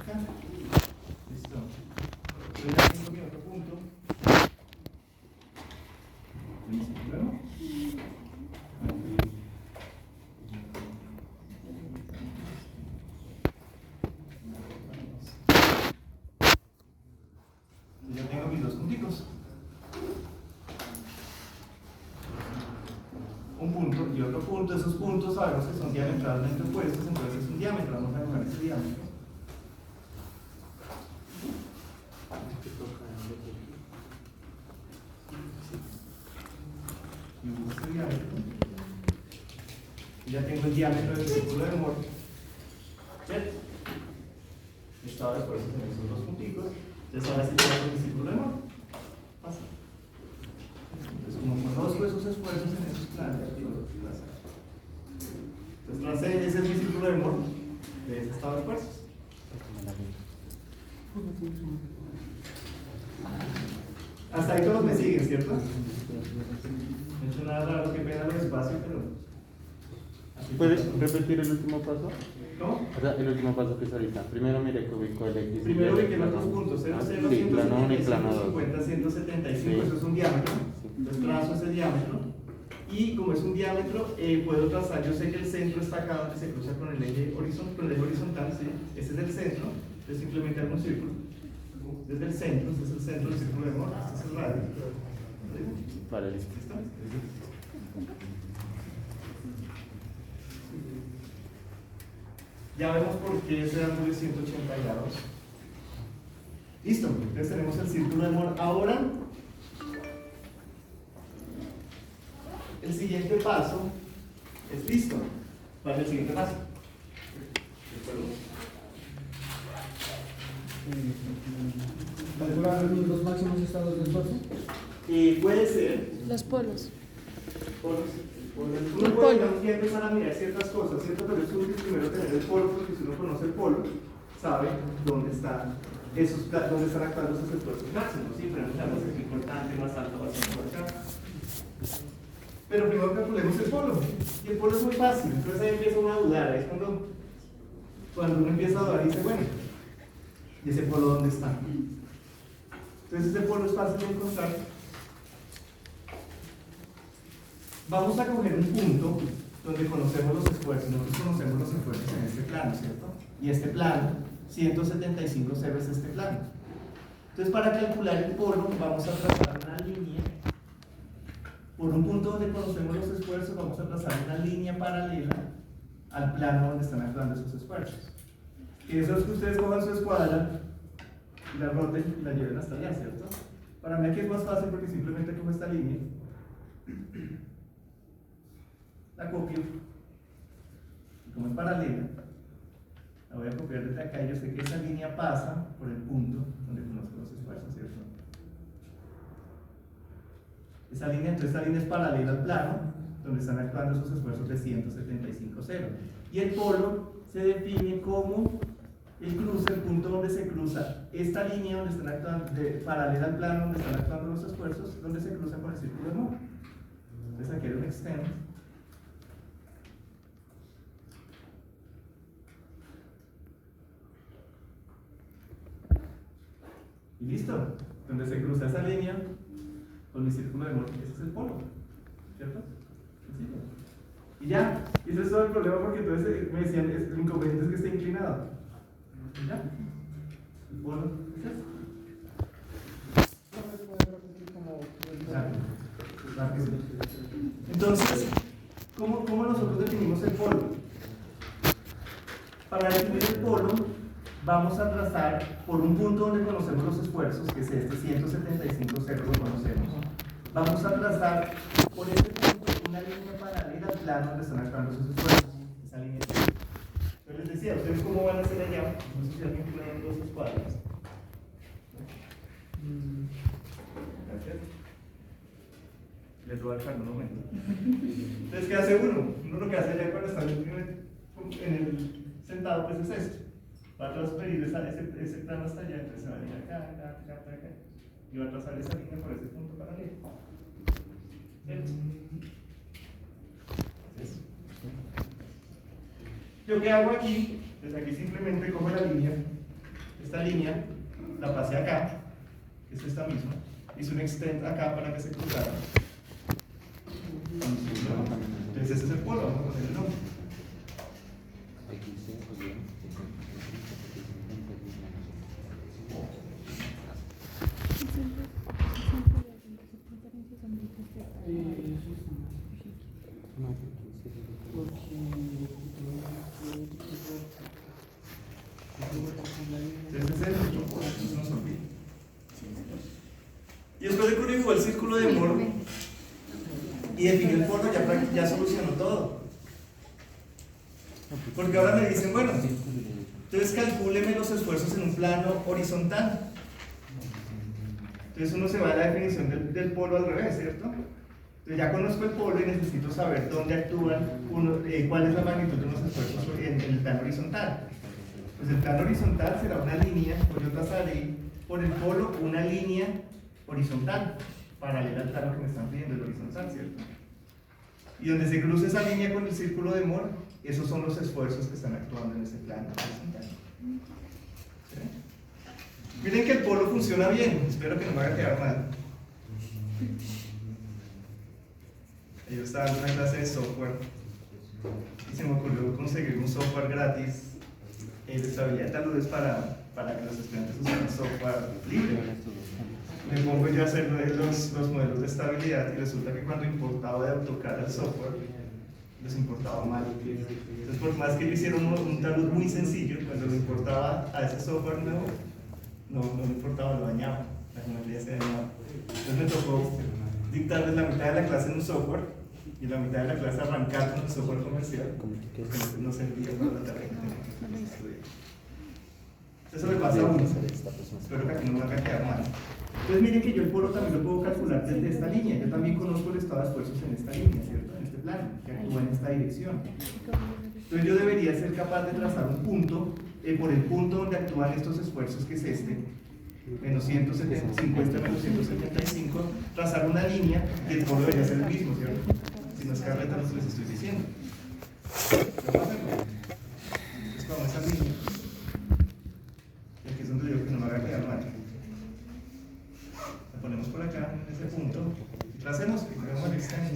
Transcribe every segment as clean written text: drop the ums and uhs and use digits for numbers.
acá. Listo. Yo ya tengo mi otro punto. Luego. Ya tengo mis dos punticos. Un punto y otro punto. Esos puntos sabemos que son diametralmente opuestos, entonces es un diámetro. Vamos a dejar ese diámetro. Y este diámetro. Y ya tengo el diámetro del círculo de Moore. ¿Cierto? Estaba de acuerdo en esos dos punticos. Entonces ahora sí tengo el círculo de Moore. Pasa. Entonces, como conozco esos esfuerzos en esos planos, entonces ese es mi círculo de Moore de ese estado de esfuerzos. Hasta ahí todos me siguen, ¿cierto? No he hecho nada raro, qué pena lo despacio, pero. ¿Puedes repetir el último paso? ¿Cómo? O sea, el último paso que es ahorita. Primero mire que ubicó el X. Primero ubiqué los dos puntos, 0, 0, sí, plano 1 y plano 2. 50, 175, Sí. eso es un diámetro. Sí. Entonces trazo ese diámetro. Y como es un diámetro, puedo trazar, yo sé que el centro está acá donde se cruza con el eje horizontal, ¿sí? Ese es el centro, entonces simplemente hago un círculo. Desde el centro, este es el centro del círculo de Moore, este es el radio. Vale, listo. ¿Listo? Ya vemos por qué ese ángulo es 180 grados. Listo, entonces tenemos el círculo de Moore. Ahora, el siguiente paso es listo. ¿Cuál es el siguiente paso? ¿Calcular los máximos estados de esfuerzo? Puede ser. Los polos. Uno puede digamos, ya empezar a mirar ciertas cosas, ¿cierto? Pero es útil primero tener el polo, porque si uno conoce el polo, sabe dónde están actuando esos esfuerzos máximos. ¿Sí? Pero no sabemos qué importante, más alto va a ser por acá. Pero primero calculemos el polo. Y el polo es muy fácil, entonces ahí empieza uno a dudar. Ahí es cuando uno empieza a dudar y dice, bueno, ¿y ese polo dónde está? Entonces ese polo es fácil de encontrar. Vamos a coger un punto donde conocemos los esfuerzos. Nosotros conocemos los esfuerzos en este plano, ¿cierto? Y este plano, 175 0 es este plano. Entonces, para calcular el polo, vamos a trazar una línea. Por un punto donde conocemos los esfuerzos, vamos a trazar una línea paralela al plano donde están actuando esos esfuerzos. Y eso es que ustedes cojan su escuadra y la roten y la lleven hasta allá, ¿cierto? Para mí aquí es más fácil porque simplemente cojo esta línea, la copio, y como es paralela, la voy a copiar desde acá y yo sé que esa línea pasa por el punto donde conozco los esfuerzos, ¿cierto? Esta línea es paralela al plano donde están actuando esos esfuerzos de 175 0. Y el polo se define como el cruce, el punto donde se cruza esta línea donde están actuando, paralela al plano donde están actuando los esfuerzos, donde se cruza con el círculo de Moore. Entonces aquí hay un extend. Y listo, donde se cruza esa línea con mi círculo de Moore, ese es el polo, ¿cierto? Sencillo. Y ya, y ese es todo el problema porque entonces me decían, el inconveniente es que esté inclinado. Y ya, el polo es eso. Claro que sí. Entonces, ¿cómo nosotros definimos el polo? Para definir el polo, vamos a trazar por un punto donde conocemos los esfuerzos, que es este 175 0, lo conocemos. Vamos a trazar por este punto una línea paralela al plano donde están actuando esos esfuerzos. Esa línea es. Yo les decía, ¿ustedes cómo van a hacer allá? No sé si alguien tiene dos escuadras. Gracias. Les voy a dejar un momento. Entonces, ¿qué hace uno? Uno lo que hace allá cuando está en el sentado, pues es esto. Va a transferir ese plano hasta allá, entonces se va a ir acá, y va a trazar esa línea por ese punto paralelo. ¿Cierto? Entonces, ¿yo qué hago aquí? Pues aquí simplemente cojo la línea esta línea, la pasé acá, que es esta misma, hice un extend acá para que se cruzara. Entonces ese es el polo, vamos a poner el nombre. Entonces ese es el otro polo, eso nos olvida. Y después de que uno dibujó el círculo de Moore y definió el polo, ya solucionó todo. Porque ahora me dicen, bueno, entonces calcúleme los esfuerzos en un plano horizontal. Entonces uno se va a la definición del polo al revés, ¿cierto? Entonces ya conozco el polo y necesito saber dónde actúan, cuál es la magnitud de unos esfuerzos en el plano horizontal. Pues el plano horizontal será una línea, pues yo trazaré por el polo una línea horizontal, paralela al plano que me están pidiendo, el horizontal, ¿cierto? Y donde se cruce esa línea con el círculo de Moore, esos son los esfuerzos que están actuando en ese plano horizontal. ¿Sí? Miren que el polo funciona bien, espero que no me haga quedar mal. Yo estaba en una clase de software y se me ocurrió conseguir un software gratis de estabilidad de taludes para que los estudiantes usaran software libre. Me pongo yo a hacer los modelos de estabilidad y resulta que cuando importaba de AutoCAD el software, los importaba mal. Entonces, por más que yo hiciera un talud muy sencillo, cuando lo importaba a ese software nuevo, no lo importaba, lo dañaba, la geometría se dañaba. Entonces me tocó dictarles la mitad de la clase en un software y la mitad de la clase arrancar con el software comercial, porque no servía para la tarea. Eso le pasa a uno. Espero que aquí no me haga quedar mal. Entonces miren que yo el polo también lo puedo calcular desde esta línea. Yo también conozco el estado de esfuerzos en esta línea, ¿cierto? En este plano, que actúa en esta dirección. Entonces yo debería ser capaz de trazar un punto, por el punto donde actúan estos esfuerzos, que es este, menos 150 menos 175, trazar una línea y el polo debería ser el mismo, ¿cierto? Si no es carreta lo que les estoy diciendo. Vamos a hacerlo. Entonces con esa línea, aquí es donde digo que no me haga quedar mal. La ponemos por acá, en ese punto, y tracemos, y ponemos el extremo.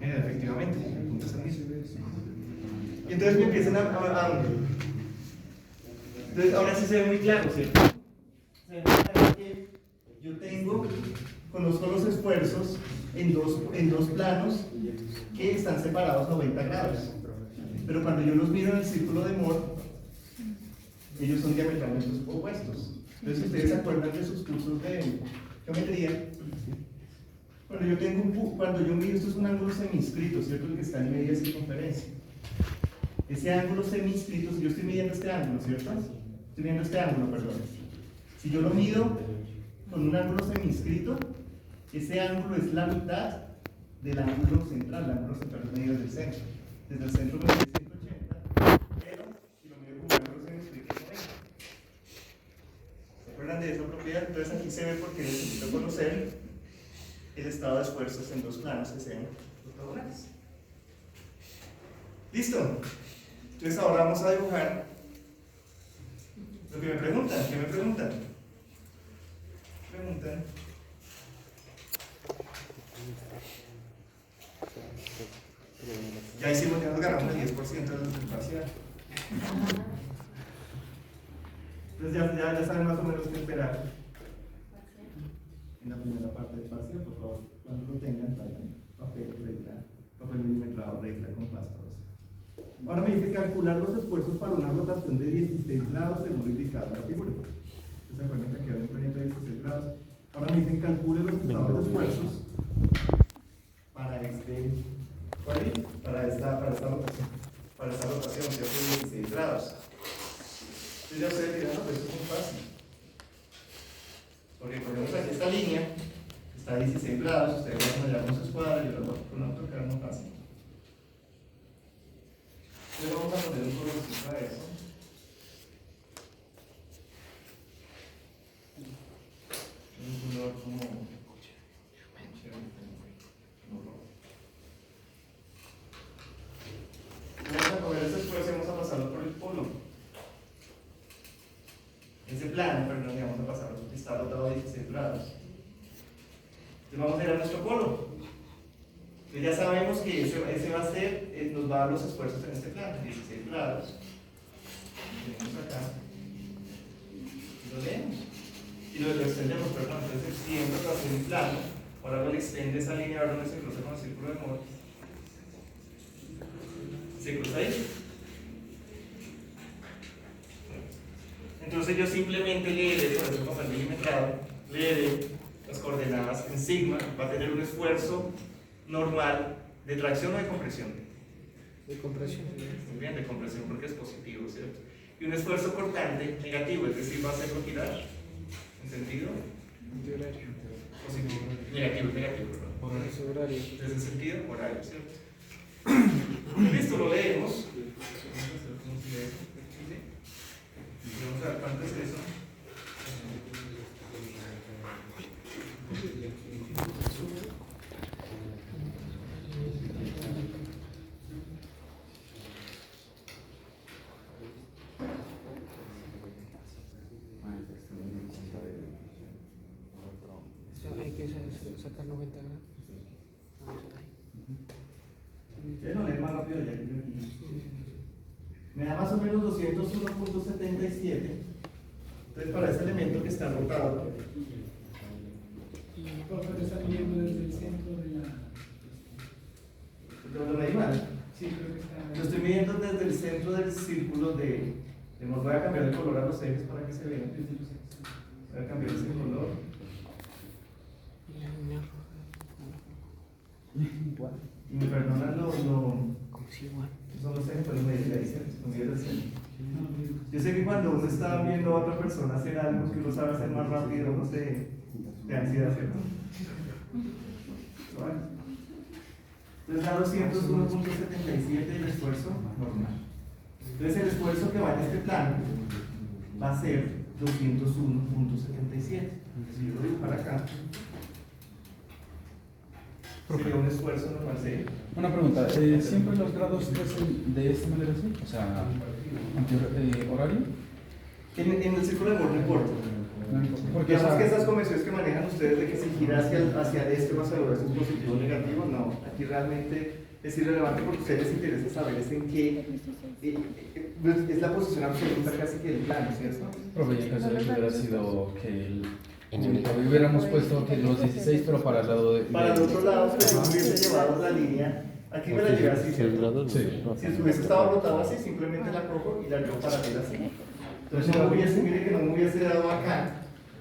Efectivamente, el punto es el mismo. Y entonces me empiezan a entonces ahora sí se ve muy claro, ¿cierto? Se ve muy claro que yo conozco los esfuerzos en dos planos que están separados 90 grados. Pero cuando yo los miro en el círculo de Moore, ellos son diametralmente opuestos. Entonces, si ustedes se acuerdan de sus cursos de geometría, cuando yo mido, esto es un ángulo semiinscrito, ¿cierto? El que está en media circunferencia. Ese ángulo semiinscrito, si yo estoy midiendo este ángulo, ¿cierto? Estoy midiendo este ángulo, perdón. Si yo lo mido con un ángulo semiinscrito, ese ángulo es la mitad del ángulo central. El ángulo central es medido desde el centro. Desde el centro me doy 180, pero si lo mido con un ángulo semiinscrito es 90. ¿Se acuerdan de esa propiedad? Entonces aquí se ve porque necesito conocer el estado de esfuerzos en dos planos que sean ortogonales. ¿Listo? Entonces ahora vamos a dibujar lo que me preguntan. ¿Qué me preguntan? Ya hicimos, ya nos ganamos el 10% del parcial. Entonces ya saben más o menos qué esperar. En la primera parte del parcial, por favor, cuando lo tengan, traigan papel, regla, papel milimetrado, regla, compás, todo eso. Ahora me dice calcular los esfuerzos para una rotación de 16 grados según lo indicado en la figura. ¿Se acuerdan que quedó en pendiente de 16 grados? Ahora me dicen calcule los estados de esfuerzos para esta rotación, ¿cierto? De 16 grados. Yo ya sé, dirán, no, pero esto es muy fácil. Porque ponemos aquí esta línea, está a 16 grados, ustedes van a hallar con su escuadra, yo lo voy con AutoCAD muy fácil. Entonces vamos a poner un colorcito a eso. Un color como rojo. plano, perdón, y vamos a pasar, está rotado a 16 grados. Entonces vamos a ir a nuestro polo. Entonces ya sabemos que ese va a ser, nos va a dar los esfuerzos en este plano, 16 grados. Venimos acá. Y lo leemos. Y lo extendemos, perdón, entonces extiendo para hacer un plano. Ahora lo extiende esa línea, ahora donde se cruza con el círculo de Moore. ¿Se cruza ahí? Entonces yo simplemente leeré, por eso como el milimetrado, leeré las coordenadas en sigma, va a tener un esfuerzo normal de tracción o de compresión. De compresión. Muy bien, de compresión porque es positivo, ¿cierto? Y un esfuerzo cortante negativo, es decir, va a hacerlo girar. ¿En sentido? Positivo. Negativo, perdón. Horario. ¿Desde el sentido? Horario, ¿cierto? Listo, lo leemos. Vamos a ver cuánto es eso. Hay que sacar 90 grados. No leer más rápido ya que yo aquí. Me da más o menos 201.77. Entonces, para ese elemento que está rotado, Profe, está midiendo desde el centro de la. ¿lo leí mal? Sí, creo que está. Lo estoy midiendo desde el centro del círculo de. Voy a cambiar el color a los ejes para que se vean. Voy a cambiar ese color. Y me perdonan son los ejes, pero me dicen, yo sé que cuando uno está viendo a otra persona hacer algo que uno sabe hacer más rápido, uno de ansiedad, ¿cierto? Entonces da 201.77 el esfuerzo normal. Entonces el esfuerzo que va en este plano va a ser 201.77. Si yo lo digo para acá, sería un esfuerzo normal de. Una pregunta, ¿siempre los grados crecen de esta manera así? O sea, ¿horario? En el círculo de Moore no importa. Porque Digamos que esas convenciones que manejan ustedes de que si gira hacia el este o hacia el oeste es positivo o negativo, no. Aquí realmente es irrelevante porque a ustedes les interesa saber es en qué es la posición absoluta casi que del plano, ¿cierto? Profe, en caso de que hubiera sido que hubiéramos puesto que los 16, pero para el lado de. Para el otro lado, pues yo hubiese llevado la línea, aquí me la llevé así, ¿cierto? Sí. Si hubiese estado rotado así, simplemente la cojo y la llevo paralela así. Entonces no me hubiese, mire que no me hubiese dado acá,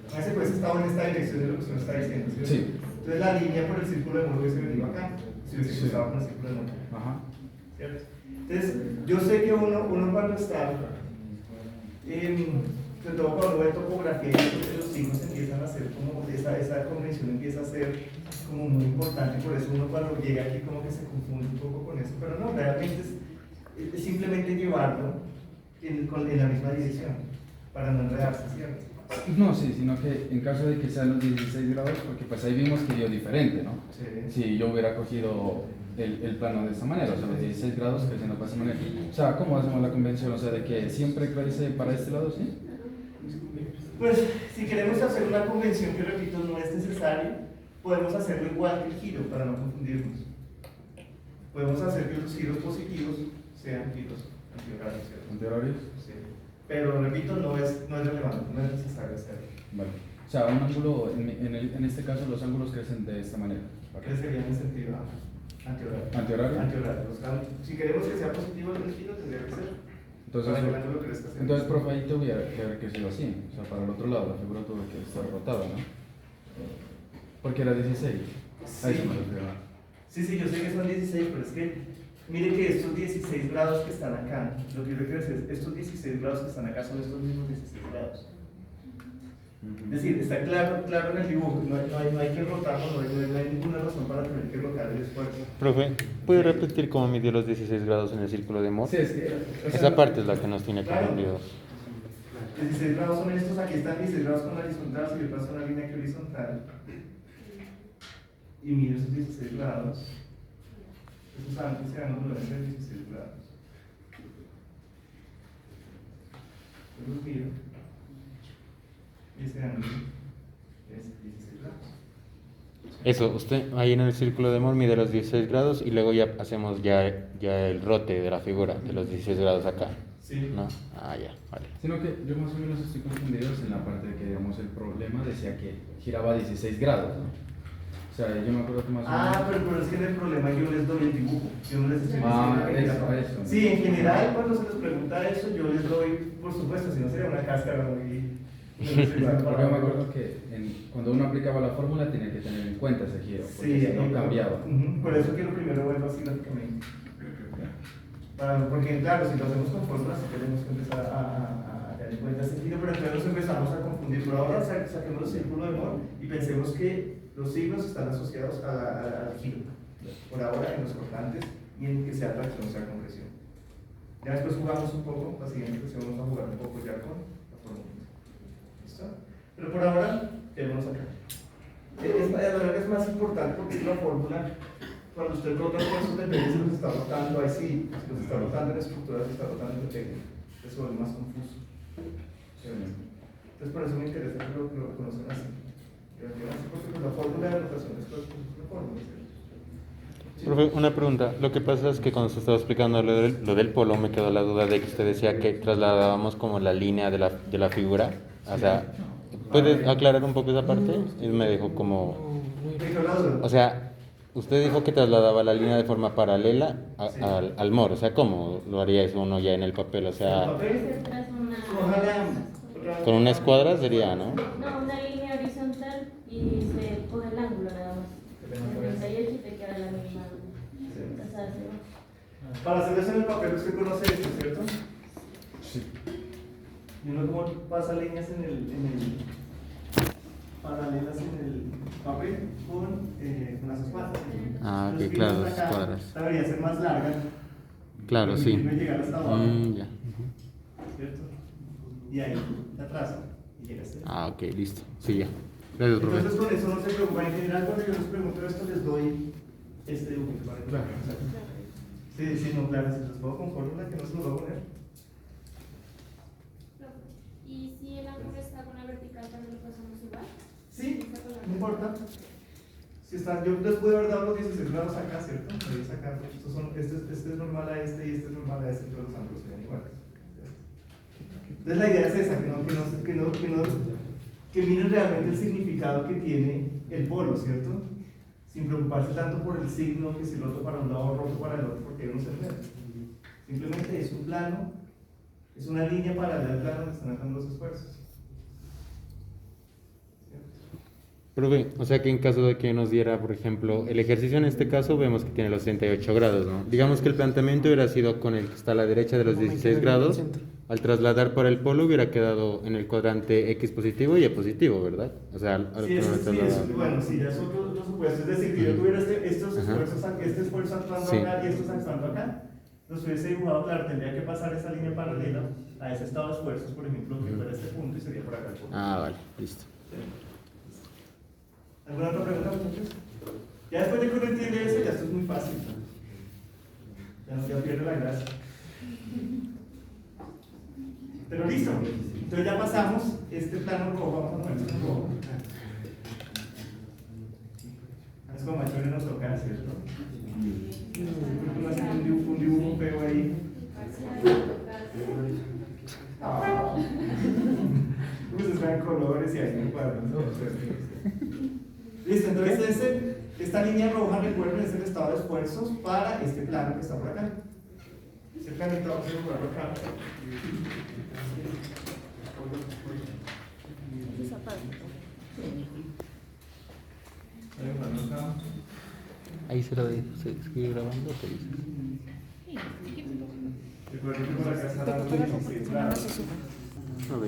no hubiese estado en esta dirección de lo que usted me está diciendo, ¿cierto? Sí. Entonces la línea por el círculo de Moore hubiese venido acá, si hubiese cruzado con el círculo de Moore. Ajá. ¿Cierto? Entonces, yo sé que uno cuando está, sobre todo cuando ve topografía, los signos empiezan a ser como, esa convención empieza a ser como muy importante, por eso uno cuando llega aquí como que se confunde un poco con eso, pero no, realmente es simplemente llevarlo en la misma dirección, para no enredarse, ¿cierto? No, sí, sino que en caso de que sean los 16 grados, porque pues ahí vimos que dio diferente, ¿no? Sí. Si yo hubiera cogido el plano de esta manera, o sea, los 16 grados creciendo para esa manera. O sea, ¿cómo hacemos la convención? O sea, de que siempre crece para este lado, ¿sí? Pues, si queremos hacer una convención que, repito, no es necesario, podemos hacerlo igual que el giro, para no confundirnos. Podemos hacer que los giros positivos sean giros antiorarios, ¿cierto? ¿Antiorarios? Sí. Pero, repito, no es relevante, no es necesario hacerlo. Vale. O sea, un ángulo, en este caso los ángulos crecen de esta manera. Crecería en el sentido antihorario. ¿Antihorario? Antihorario. Si queremos que sea positivo el giro, tendría que ser. Entonces, para que el ángulo crezca hacia entonces, profe, ahí tuviera que haber crecido así. O sea, para el otro lado, la figura tuvo que estar rotada, ¿no? Porque era 16. Ahí se me refiero. Sí, yo sé que son 16, pero es que, mire que estos 16 grados que están acá, lo que yo quiero decir es, estos 16 grados que están acá son estos mismos 16 grados. Es decir, está claro en el dibujo, no hay que rotarlo, no hay ninguna razón para tener que rotar el esfuerzo. Profe, ¿puede repetir cómo midió los 16 grados en el círculo de Moore? Sí, es que, o sea, Esa parte es la que nos tiene Claro. confundidos. 16 grados son estos, aquí están 16 grados con la horizontal, si yo paso una línea aquí horizontal y miro esos 16 grados, esos ángulos se dan los de 16 grados. Yo los miro. este ángulo es 16 grados. Eso, usted ahí en el círculo de Moore mide los 16 grados y luego ya hacemos ya el rote de la figura de los 16 grados acá. Sí. ¿No? Ah, ya, vale. Sino que yo más o menos estoy confundido en la parte de que, digamos, el problema decía que giraba a 16 grados, ¿no? O sea, yo me acuerdo que más o menos... Ah, pero es que en el problema yo les doy el dibujo. Yo no les estoy diciendo que eso. Sí, en general, cuando se les pregunta eso, yo les doy, por supuesto, si no sería una cáscara muy. Claro, porque yo me acuerdo que cuando uno aplicaba la fórmula tenía que tener en cuenta ese giro, porque si no cambiaba. Por eso quiero primero verlo así gráficamente. Porque, claro, si lo hacemos con fórmulas, sí tenemos que empezar a tener en cuenta ese giro, pero entonces nos empezamos a confundir. Por ahora, saquemos el círculo de Moore y pensemos que los signos están asociados al giro. Por ahora, en los cortantes y en que sea tracción, sea compresión. Ya después jugamos un poco, la siguiente sesión vamos a jugar un poco ya con la fórmula. ¿Listo? Pero por ahora, quedémonos acá. La verdad es más importante porque es una fórmula. Cuando usted rota esfuerzos de Pérez, se los está rotando ahí sí, se los está rotando en estructura, se está rotando en técnica. Eso es más confuso. Entonces, por eso me interesa que lo reconozcan así. Porque pues, la fórmula de rotación es la fórmula. ¿Sí? Profe, una pregunta. Lo que pasa es que cuando se estaba explicando lo del polo, me quedó la duda de que usted decía que trasladábamos como la línea de la figura. O sea, ¿puede aclarar un poco esa parte? Y me dejó como... O sea, usted dijo que trasladaba la línea de forma paralela al Moore. O sea, ¿cómo lo haría eso uno ya en el papel? O sea, con una escuadra sería, ¿no? No, una línea horizontal y se coge el ángulo nada más. 38 y te queda la misma. Para hacer eso en el papel, usted conoce esto, ¿cierto? Sí. Y uno como pasa líneas paralelas en el papel con las escuadras. Ah, ok, Entonces, claro, las las escuadras. Debería ser más larga. Claro, sí. Permitirme llegar hasta abajo. Ya. ¿Cierto? Y ahí te atrasa y llegas. Ah, ok, listo. Sí, ya. Gracias, profe. Entonces con eso no se preocupa. En general, cuando yo les pregunto esto, les doy este dibujo. Claro. Sí, no, claro, si les pongo con fórmula que no se lo voy a poner. ¿Y si el ángulo está con la vertical, también lo pasamos igual? Sí, no importa. Si está, yo les pude haber dado los 16 grados acá, ¿cierto? Voy a sacar, este es normal a este y este es normal a este, todos los ángulos serían iguales. Entonces la idea es esa, que miren realmente el significado que tiene el polo, ¿cierto? Sin preocuparse tanto por el signo, que si roto para un lado o roto para el otro, porque no se ve. Simplemente es un plano, es una línea paralela al plano donde están haciendo los esfuerzos. Profe, o sea que en caso de que nos diera, por ejemplo, el ejercicio en este caso, vemos que tiene los 38 grados, ¿no? Digamos que el planteamiento hubiera sido con el que está a la derecha de los 16 grados, al trasladar por el polo hubiera quedado en el cuadrante X positivo y Y positivo, ¿verdad? O sea, Sí, bueno, sí, ya son los supuestos. Es decir, que yo tuviera estos esfuerzos, este esfuerzo actuando acá y estos actuando acá, los hubiese dibujado, claro, tendría que pasar esa línea paralela a ese estado de esfuerzos, por ejemplo, que fuera este punto y sería por acá el punto. Ah, vale, listo. ¿Alguna otra pregunta, muchachos? Ya después de que uno entiende eso, ya esto es muy fácil. Ya pierde la gracia. Pero listo. Entonces ya pasamos este plano rojo, vamos a poner este rojo. Es como a Chole nos toca, ¿cierto? Uno hace un dibujo feo ahí. Pues están en colores y hay un cuadro. Listo, entonces esta línea roja, recuerden, es el estado de esfuerzos para este plano que está por acá. Este planito vamos a dibujarlo acá. Ahí se escribe grabando, ¿qué dices? Recuerden que por acá está la 16 grados.